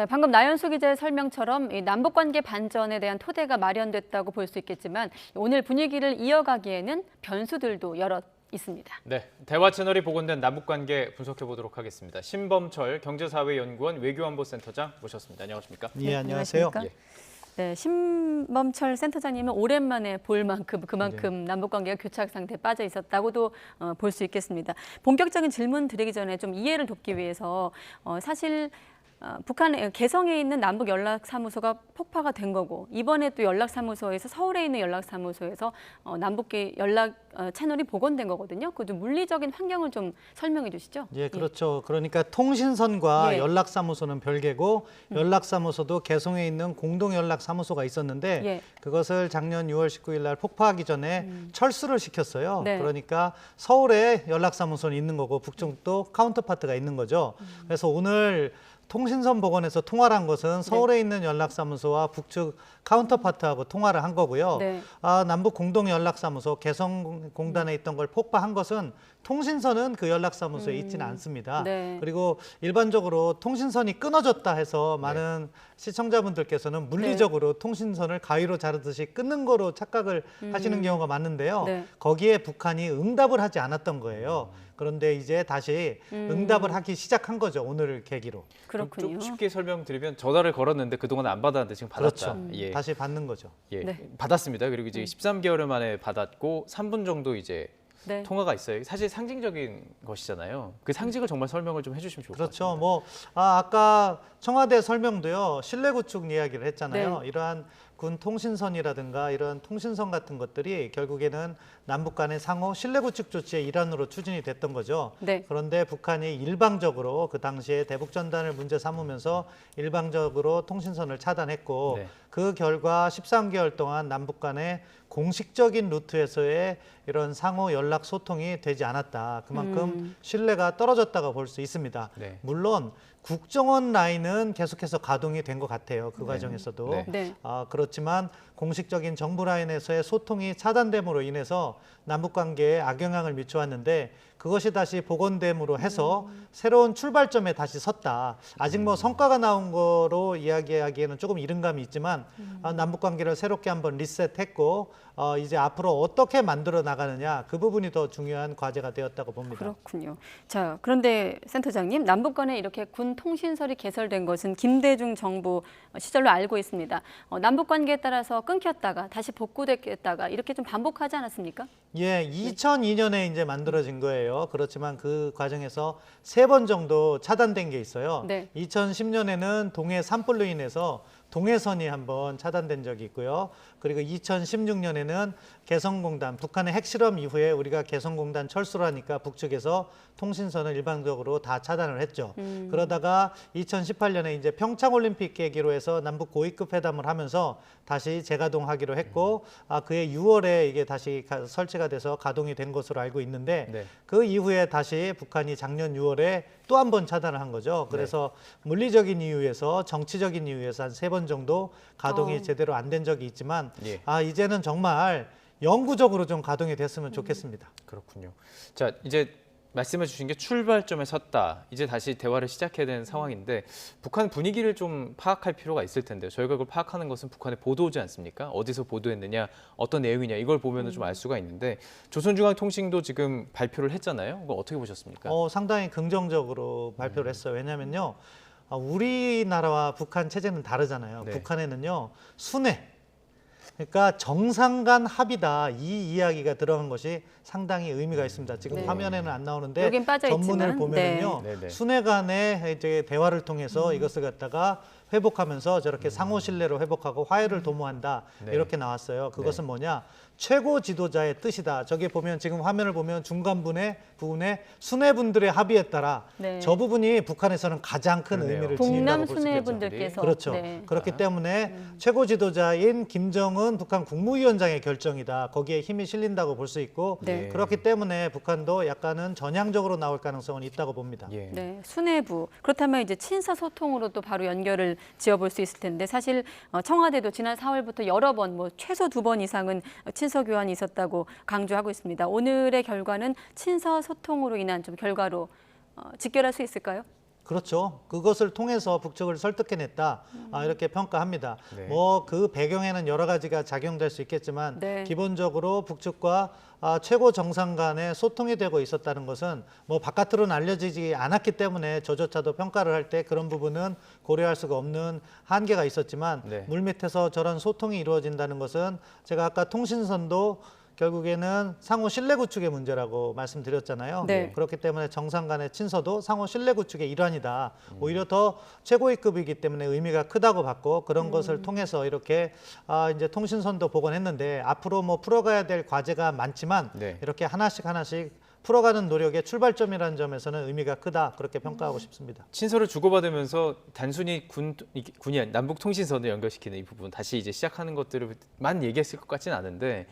네, 방금 나연수 기자의 설명처럼 이 남북관계 반전에 대한 토대가 마련됐다고 볼 수 있겠지만 오늘 분위기를 이어가기에는 변수들도 여럿 있습니다. 네, 대화 채널이 복원된 남북관계 분석해 보도록 하겠습니다. 신범철 경제사회연구원 외교안보센터장 모셨습니다. 안녕하십니까? 예, 안녕하세요. 예. 네, 신범철 센터장님은 오랜만에 볼 만큼 그만큼 남북관계가 교착 상태에 빠져 있었다고도 볼 수 있겠습니다. 본격적인 질문 드리기 전에 좀 이해를 돕기 위해서 사실 북한 개성에 있는 남북 연락사무소가 폭파가 된 거고 이번에 또 연락사무소에서 서울에 있는 연락사무소에서 남북계 연락 채널이 복원된 거거든요. 그 좀 물리적인 환경을 좀 설명해 주시죠. 예, 그렇죠. 그러니까 통신선과 연락사무소는 별개고 연락사무소도 개성에 있는 공동연락사무소가 있었는데 그것을 작년 6월 19일 날 폭파하기 전에 철수를 시켰어요. 네. 그러니까 서울에 연락사무소는 있는 거고 북쪽도 카운터파트가 있는 거죠. 그래서 오늘 통신선 복원에서 통화를 한 것은 서울에 있는 연락사무소와 북측 카운터파트하고 통화를 한 거고요. 남북 공동연락사무소 개성공단에 있던 걸 폭파한 것은 통신선은 그 연락사무소에 있지는 않습니다. 그리고 일반적으로 통신선이 끊어졌다 해서 많은 시청자분들께서는 물리적으로 통신선을 가위로 자르듯이 끊는 거로 착각을 하시는 경우가 많은데요. 거기에 북한이 응답을 하지 않았던 거예요. 그런데 이제 다시 응답을 하기 시작한 거죠. 오늘을 계기로. 그렇군요. 좀 쉽게 설명드리면 전화를 걸었는데 그동안 안 받았는데 지금 받았다. 그렇죠. 예. 다시 받는 거죠. 예. 받았습니다. 그리고 이제 13개월 만에 받았고 3분 정도 이제 통화가 있어요. 사실 상징적인 것이잖아요. 그 상징을 정말 설명을 좀 해주시면 좋을 것 같습니다. 그렇죠. 아까 청와대 설명도요. 실내 구축 이야기를 했잖아요. 이러한 군 통신선이라든가 이런 통신선 같은 것들이 결국에는 남북 간의 상호 실내 구축 조치의 일환으로 추진이 됐던 거죠. 그런데 북한이 일방적으로 그 당시에 대북 전단을 문제 삼으면서 일방적으로 통신선을 차단했고 그 결과 13개월 동안 남북 간의 공식적인 루트에서의 이런 상호 연락 소통이 되지 않았다. 그만큼 신뢰가 떨어졌다고 볼 수 있습니다. 물론 국정원 라인은 계속해서 가동이 된 것 같아요. 그 과정에서도. 그렇지만 공식적인 정부 라인에서의 소통이 차단됨으로 인해서 남북관계에 악영향을 미쳐왔는데 그것이 다시 복원됨으로 해서 새로운 출발점에 다시 섰다. 아직 뭐 성과가 나온 거로 이야기하기에는 조금 이른 감이 있지만 남북관계를 새롭게 한번 리셋했고 이제 앞으로 어떻게 만들어 나가느냐 그 부분이 더 중요한 과제가 되었다고 봅니다. 그렇군요. 자, 그런데 센터장님, 남북 간에 이렇게 군 통신설이 개설된 것은 김대중 정부 시절로 알고 있습니다. 남북 관계에 따라서 끊겼다가 다시 복구됐다가 이렇게 좀 반복하지 않았습니까? 예, 2002년에 이제 만들어진 거예요. 그렇지만 그 과정에서 3번 정도 차단된 게 있어요. 2010년에는 동해 산불로 인해서 동해선이 한번 차단된 적이 있고요. 그리고 2016년에는 개성공단, 북한의 핵실험 이후에 우리가 개성공단 철수를 하니까 북측에서 통신선을 일방적으로 다 차단을 했죠. 그러다가 2018년에 이제 평창올림픽 계기로 해서 남북 고위급 회담을 하면서 다시 재가동하기로 했고 그해 6월에 이게 다시 설치가 돼서 가동이 된 것으로 알고 있는데 그 이후에 다시 북한이 작년 6월에 또 한 번 차단을 한 거죠. 그래서 물리적인 이유에서 정치적인 이유에서 한 3번 정도 가동이 제대로 안 된 적이 있지만 이제는 정말 영구적으로 좀 가동이 됐으면 좋겠습니다. 그렇군요. 자, 이제 말씀해 주신 게 출발점에 섰다. 이제 다시 대화를 시작해야 되는 상황인데 북한 분위기를 좀 파악할 필요가 있을 텐데요. 저희가 그걸 파악하는 것은 북한의 보도지 않습니까? 어디서 보도했느냐, 어떤 내용이냐 이걸 보면 좀 알 수가 있는데 조선중앙통신도 지금 발표를 했잖아요. 그거 어떻게 보셨습니까? 상당히 긍정적으로 발표를 했어요. 왜냐면요. 우리나라와 북한 체제는 다르잖아요. 북한에는요. 순회. 그러니까 정상 간 합의다 이 이야기가 들어간 것이 상당히 의미가 있습니다. 지금 화면에는 안 나오는데 전문을 보면은요 순회 간의 이제 대화를 통해서 이것을 갖다가 회복하면서 저렇게 상호 신뢰로 회복하고 화해를 도모한다 이렇게 나왔어요. 그것은 뭐냐? 최고 지도자의 뜻이다. 저기 보면 지금 화면을 보면 중간 부분에 순회분들의 합의에 따라 저 부분이 북한에서는 가장 큰 의미를 지닌다고 볼 수 있겠죠. 순회분들께서 그렇죠. 그렇기 때문에 최고 지도자인 김정은 북한 국무위원장의 결정이다. 거기에 힘이 실린다고 볼 수 있고 그렇기 때문에 북한도 약간은 전향적으로 나올 가능성은 있다고 봅니다. 순회부. 그렇다면 이제 친서 소통으로 또 바로 연결을 지어볼 수 있을 텐데 사실 청와대도 지난 4월부터 여러 번, 최소 2번 이상은 친서 교환이 있었다고 강조하고 있습니다. 오늘의 결과는 친서 소통으로 인한 좀 결과로 직결할 수 있을까요? 그렇죠. 그것을 통해서 북측을 설득해냈다. 이렇게 평가합니다. 네. 뭐 그 배경에는 여러 가지가 작용될 수 있겠지만 네. 기본적으로 북측과 최고 정상 간의 소통이 되고 있었다는 것은 뭐 바깥으로는 알려지지 않았기 때문에 저조차도 평가를 할 때 그런 부분은 고려할 수가 없는 한계가 있었지만 네. 물밑에서 저런 소통이 이루어진다는 것은 제가 아까 통신선도 결국에는 상호 신뢰 구축의 문제라고 말씀드렸잖아요. 네. 그렇기 때문에 정상 간의 친서도 상호 신뢰 구축의 일환이다. 오히려 더 최고위급이기 때문에 의미가 크다고 봤고 그런 것을 통해서 이렇게 이제 통신선도 복원했는데 앞으로 뭐 풀어가야 될 과제가 많지만 네. 이렇게 하나씩 풀어가는 노력의 출발점이라는 점에서는 의미가 크다 그렇게 평가하고 싶습니다. 친서를 주고받으면서 단순히 군이 남북 통신선을 연결시키는 이 부분 다시 이제 시작하는 것들을만 얘기했을 것 같지는 않은데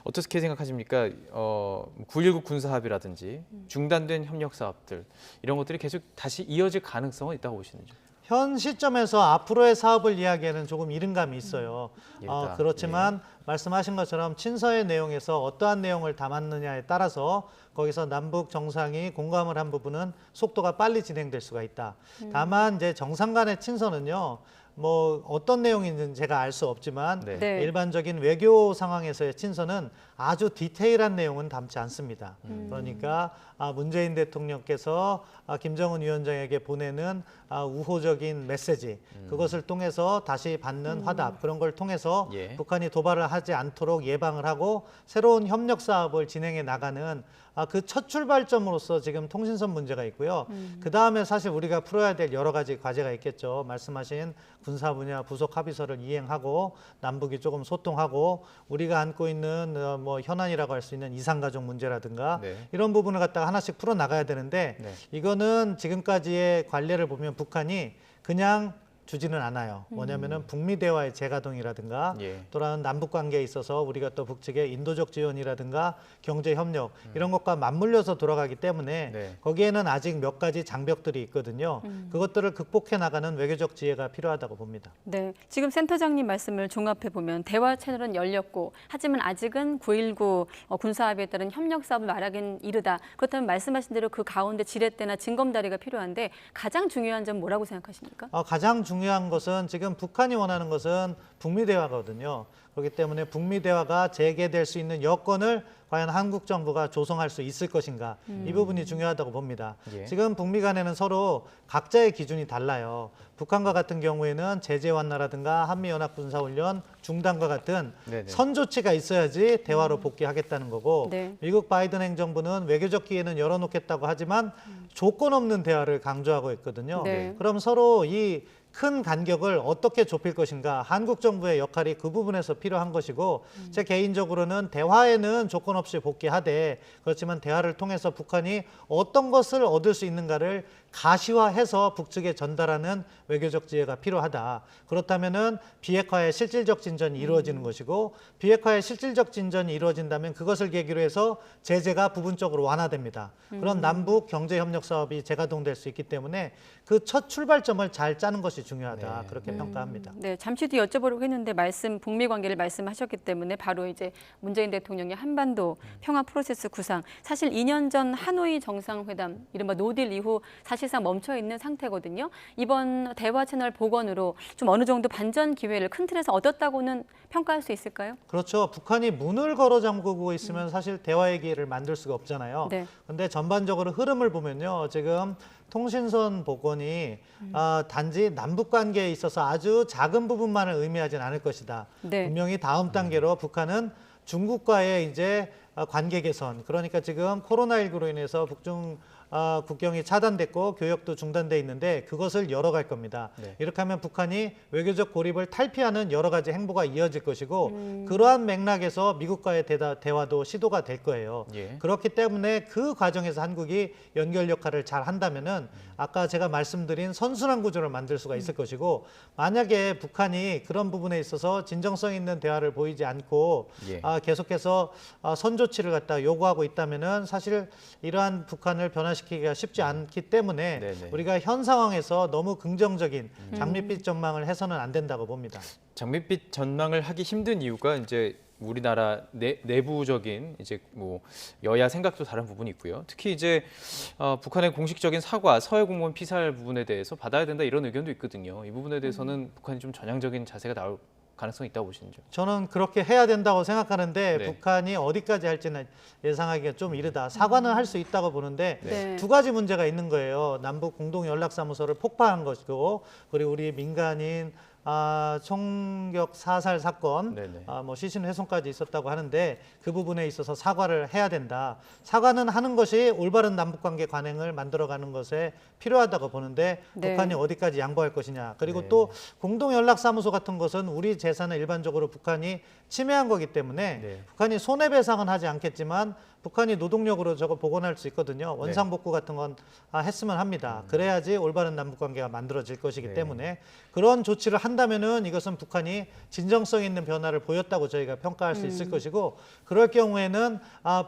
어떻게 생각하십니까? 9.19 군사합의라든지 중단된 협력 사업들 이런 것들이 계속 다시 이어질 가능성은 있다고 보시는지? 현 시점에서 앞으로의 사업을 이야기하는 조금 이른감이 있어요. 이르다. 그렇지만 말씀하신 것처럼 친서의 내용에서 어떠한 내용을 담았느냐에 따라서 거기서 남북 정상이 공감을 한 부분은 속도가 빨리 진행될 수가 있다. 다만 이제 정상 간의 친서는요. 뭐 어떤 내용인지는 제가 알 수 없지만 네. 네. 일반적인 외교 상황에서의 친서는 아주 디테일한 내용은 담지 않습니다. 그러니까 문재인 대통령께서 김정은 위원장에게 보내는 우호적인 메시지 그것을 통해서 다시 받는 화답 그런 걸 통해서 예. 북한이 도발을 하지 않도록 예방을 하고 새로운 협력 사업을 진행해 나가는 그 첫 출발점으로서 지금 통신선 문제가 있고요. 그 다음에 사실 우리가 풀어야 될 여러 가지 과제가 있겠죠. 말씀하신 군사 분야 부속 합의서를 이행하고 남북이 조금 소통하고 우리가 안고 있는 뭐 현안이라고 할 수 있는 이산가족 문제라든가 네. 이런 부분을 갖다가 하나씩 풀어 나가야 되는데 네. 이거는 지금까지의 관례를 보면 북한이 그냥 주지는 않아요. 뭐냐면은 북미 대화의 재가동이라든가 예. 또한 남북 관계에 있어서 우리가 또 북측의 인도적 지원이라든가 경제 협력 이런 것과 맞물려서 돌아가기 때문에 네. 거기에는 아직 몇 가지 장벽들이 있거든요. 그것들을 극복해 나가는 외교적 지혜가 필요하다고 봅니다. 네, 지금 센터장님 말씀을 종합해 보면 대화 채널은 열렸고 하지만 아직은 9.19 군사합의에 따른 협력 사업을 말하기는 이르다. 그렇다면 말씀하신 대로 그 가운데 지렛대나 징검다리가 필요한데 가장 중요한 점 뭐라고 생각하십니까? 가장 중요한 것은 지금 북한이 원하는 것은 북미 대화거든요. 그렇기 때문에 북미 대화가 재개될 수 있는 여건을 과연 한국 정부가 조성할 수 있을 것인가 이 부분이 중요하다고 봅니다. 예. 지금 북미 간에는 서로 각자의 기준이 달라요. 북한과 같은 경우에는 제재 완화라든가 한미연합군사훈련 중단과 같은 네네. 선조치가 있어야지 대화로 복귀하겠다는 거고 네. 미국 바이든 행정부는 외교적 기회는 열어놓겠다고 하지만 조건 없는 대화를 강조하고 있거든요. 네. 그럼 서로 이 큰 간격을 어떻게 좁힐 것인가 한국 정부의 역할이 그 부분에서 필요한 것이고 제 개인적으로는 대화에는 조건 없이 복귀하되 그렇지만 대화를 통해서 북한이 어떤 것을 얻을 수 있는가를 가시화해서 북측에 전달하는 외교적 지혜가 필요하다. 그렇다면은 비핵화의 실질적 진전이 이루어지는 것이고 비핵화의 실질적 진전이 이루어진다면 그것을 계기로 해서 제재가 부분적으로 완화됩니다. 그런 남북 경제 협력 사업이 재가동될 수 있기 때문에 그 첫 출발점을 잘 짜는 것이 중요하다. 네. 그렇게 평가합니다. 네, 잠시 뒤 여쭤보려고 했는데 북미 관계를 말씀하셨기 때문에 바로 이제 문재인 대통령의 한반도 평화 프로세스 구상. 사실 2년 전 하노이 정상회담, 이른바 노딜 이후 사실상 멈춰 있는 상태거든요. 이번 대화 채널 복원으로 좀 어느 정도 반전 기회를 큰 틀에서 얻었다고는 평가할 수 있을까요? 그렇죠. 북한이 문을 걸어 잠그고 있으면 사실 대화의 기회를 만들 수가 없잖아요. 네. 근데 전반적으로 흐름을 보면요. 지금 통신선 복원이 단지 남북 관계에 있어서 아주 작은 부분만을 의미하진 않을 것이다. 네. 분명히 다음 단계로 북한은 중국과의 이제 관계 개선, 그러니까 지금 코로나19로 인해서 북중 국경이 차단됐고 교역도 중단돼 있는데 그것을 열어갈 겁니다. 네. 이렇게 하면 북한이 외교적 고립을 탈피하는 여러 가지 행보가 이어질 것이고 그러한 맥락에서 미국과의 대화도 시도가 될 거예요. 예. 그렇기 때문에 그 과정에서 한국이 연결 역할을 잘 한다면은 아까 제가 말씀드린 선순환 구조를 만들 수가 있을 것이고 만약에 북한이 그런 부분에 있어서 진정성 있는 대화를 보이지 않고 예. 계속해서 선조치를 갖다 요구하고 있다면은 사실 이러한 북한을 변화시키기가 쉽지 않기 때문에 네네. 우리가 현 상황에서 너무 긍정적인 장밋빛 전망을 해서는 안 된다고 봅니다. 장밋빛 전망을 하기 힘든 이유가 이제 우리나라 내부적인 이제 뭐 여야 생각도 다른 부분이 있고요. 특히 이제 북한의 공식적인 사과, 서해 공무원 피살 부분에 대해서 받아야 된다 이런 의견도 있거든요. 이 부분에 대해서는 북한이 좀 전향적인 자세가 나올 가능성이 있다고 보시는지요? 저는 그렇게 해야 된다고 생각하는데 네. 북한이 어디까지 할지는 예상하기가 좀 이르다. 사과는 할 수 있다고 보는데 네. 두 가지 문제가 있는 거예요. 남북 공동 연락사무소를 폭파한 것이고, 그리고 우리 민간인 총격 사살 사건, 네네. 뭐 시신 훼손까지 있었다고 하는데 그 부분에 있어서 사과를 해야 된다. 사과는 하는 것이 올바른 남북관계 관행을 만들어가는 것에 필요하다고 보는데 네. 북한이 어디까지 양보할 것이냐. 그리고 네. 또 공동연락사무소 같은 것은 우리 재산을 일반적으로 북한이 침해한 거기 때문에 네. 북한이 손해배상은 하지 않겠지만 북한이 노동력으로 저거 복원할 수 있거든요. 원상복구 같은 건 했으면 합니다. 그래야지 올바른 남북관계가 만들어질 것이기 네. 때문에 그런 조치를 한다면은 이것은 북한이 진정성 있는 변화를 보였다고 저희가 평가할 수 있을 것이고, 그럴 경우에는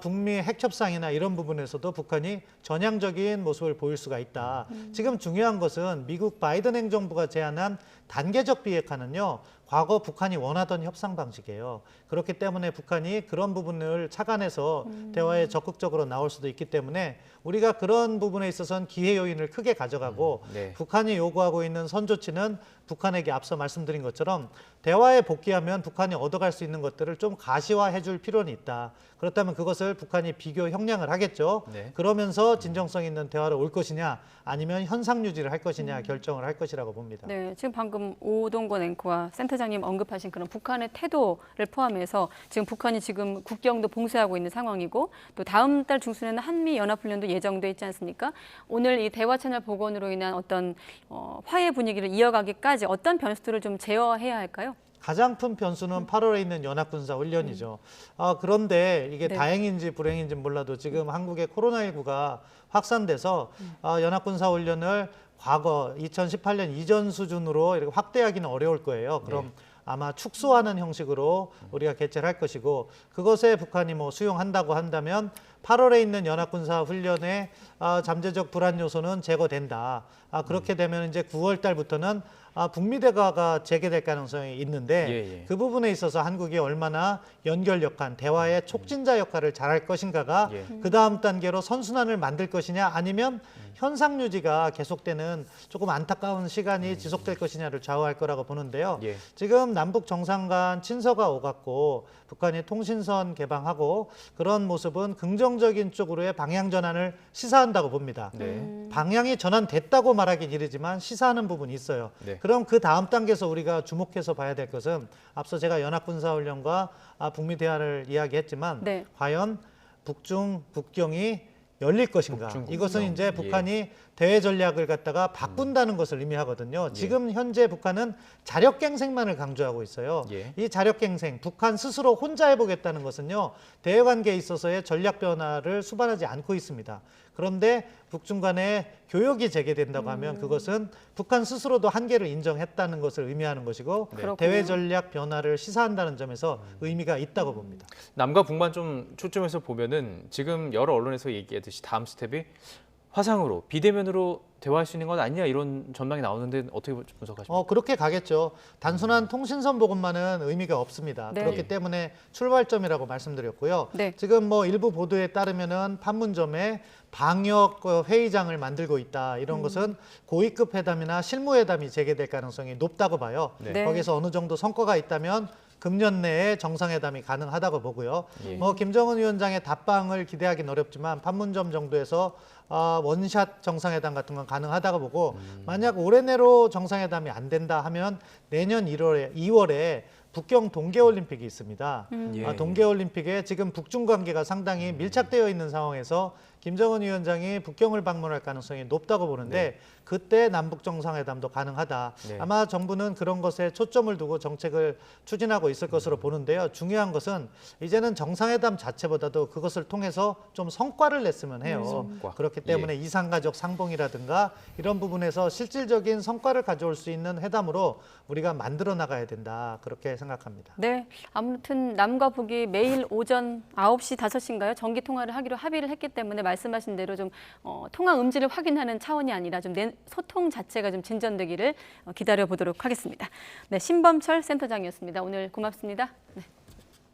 북미 핵협상이나 이런 부분에서도 북한이 전향적인 모습을 보일 수가 있다. 지금 중요한 것은 미국 바이든 행정부가 제안한 단계적 비핵화는요, 과거 북한이 원하던 협상 방식이에요. 그렇기 때문에 북한이 그런 부분을 착안해서 대화에 적극적으로 나올 수도 있기 때문에 우리가 그런 부분에 있어서는 기회 요인을 크게 가져가고 네. 북한이 요구하고 있는 선조치는 북한에게 앞서 말씀드린 것처럼 대화에 복귀하면 북한이 얻어갈 수 있는 것들을 좀 가시화해 줄 필요는 있다. 그렇다면 그것을 북한이 비교 형량을 하겠죠. 네. 그러면서 진정성 있는 대화로 올 것이냐 아니면 현상 유지를 할 것이냐 결정을 할 것이라고 봅니다. 네, 지금 방금 오동건 앵커와 센터장님 언급하신 그런 북한의 태도를 포함해서 지금 북한이 지금 국경도 봉쇄하고 있는 상황이고 또 다음 달 중순에는 한미 연합훈련도 예정돼 있지 않습니까? 오늘 이 대화 채널 복원으로 인한 어떤 화해 분위기를 이어가기까지 어떤 변수들을 좀 제어해야 할까요? 가장 큰 변수는 8월에 있는 연합군사훈련이죠. 그런데 이게 네. 다행인지 불행인지 몰라도 지금 한국의 코로나19가 확산돼서 연합군사훈련을 과거 2018년 이전 수준으로 이렇게 확대하기는 어려울 거예요. 그럼 아마 축소하는 형식으로 우리가 개최를 할 것이고, 그것에 북한이 뭐 수용한다고 한다면 8월에 있는 연합군사 훈련의 잠재적 불안 요소는 제거된다. 그렇게 되면 이제 9월 달부터는 북미 대화가 재개될 가능성이 있는데 예, 예. 그 부분에 있어서 한국이 얼마나 연결력한 대화의 촉진자 역할을 잘할 것인가가 예. 그 다음 단계로 선순환을 만들 것이냐 아니면 현상 유지가 계속되는 조금 안타까운 시간이 지속될 것이냐를 좌우할 거라고 보는데요. 예. 지금 남북 정상 간 친서가 오갔고 북한이 통신선 개방하고 그런 모습은 긍정적인 쪽으로의 방향 전환을 시사한다고 봅니다. 네. 방향이 전환됐다고 말하긴 이르지만 시사하는 부분이 있어요. 네. 그럼 그 다음 단계에서 우리가 주목해서 봐야 될 것은 앞서 제가 연합군사훈련과 북미 대화를 이야기했지만 네. 과연 북중 국경이 열릴 것인가. 북중 이것은 국경. 이제 북한이 대외 전략을 갖다가 바꾼다는 것을 의미하거든요. 지금 현재 북한은 자력갱생만을 강조하고 있어요. 예. 이 자력갱생, 북한 스스로 혼자 해보겠다는 것은요, 대외관계에 있어서의 전략 변화를 수반하지 않고 있습니다. 그런데 북중 간에 교역이 재개된다고 하면 그것은 북한 스스로도 한계를 인정했다는 것을 의미하는 것이고 그렇군요. 대외 전략 변화를 시사한다는 점에서 의미가 있다고 봅니다. 남과 북만 좀 초점에서 보면은 지금 여러 언론에서 얘기했듯이 다음 스텝이 화상으로 비대면으로 대화할 수 있는 건 아니냐 이런 전망이 나오는데 어떻게 분석하십니까? 그렇게 가겠죠. 단순한 통신선 복원만은 의미가 없습니다. 네. 그렇기 예. 때문에 출발점이라고 말씀드렸고요. 네. 지금 뭐 일부 보도에 따르면은 판문점에 방역 회의장을 만들고 있다. 이런 것은 고위급 회담이나 실무회담이 재개될 가능성이 높다고 봐요. 네. 거기서 어느 정도 성과가 있다면 금년 내에 정상회담이 가능하다고 보고요. 예. 뭐 김정은 위원장의 답방을 기대하기는 어렵지만 판문점 정도에서 원샷 정상회담 같은 건 가능하다고 보고 만약 올해 내로 정상회담이 안 된다 하면 내년 2월에 북경 동계올림픽이 있습니다. 예. 동계올림픽에 지금 북중 관계가 상당히 밀착되어 있는 상황에서 김정은 위원장이 북경을 방문할 가능성이 높다고 보는데 그때 남북 정상회담도 가능하다. 네. 아마 정부는 그런 것에 초점을 두고 정책을 추진하고 있을 것으로 보는데요. 중요한 것은 이제는 정상회담 자체보다도 그것을 통해서 좀 성과를 냈으면 해요. 성과. 그렇기 때문에 이상가족 상봉이라든가 이런 부분에서 실질적인 성과를 가져올 수 있는 회담으로 우리가 만들어 나가야 된다. 그렇게 생각합니다. 네, 아무튼 남과 북이 매일 오전 9시, 5시인가요? 정기 통화를 하기로 합의를 했기 때문에 말씀하신 대로 좀 통화 음질을 확인하는 차원이 아니라 좀 소통 자체가 좀 진전되기를 기다려 보도록 하겠습니다. 네, 신범철 센터장이었습니다. 오늘 고맙습니다. 네.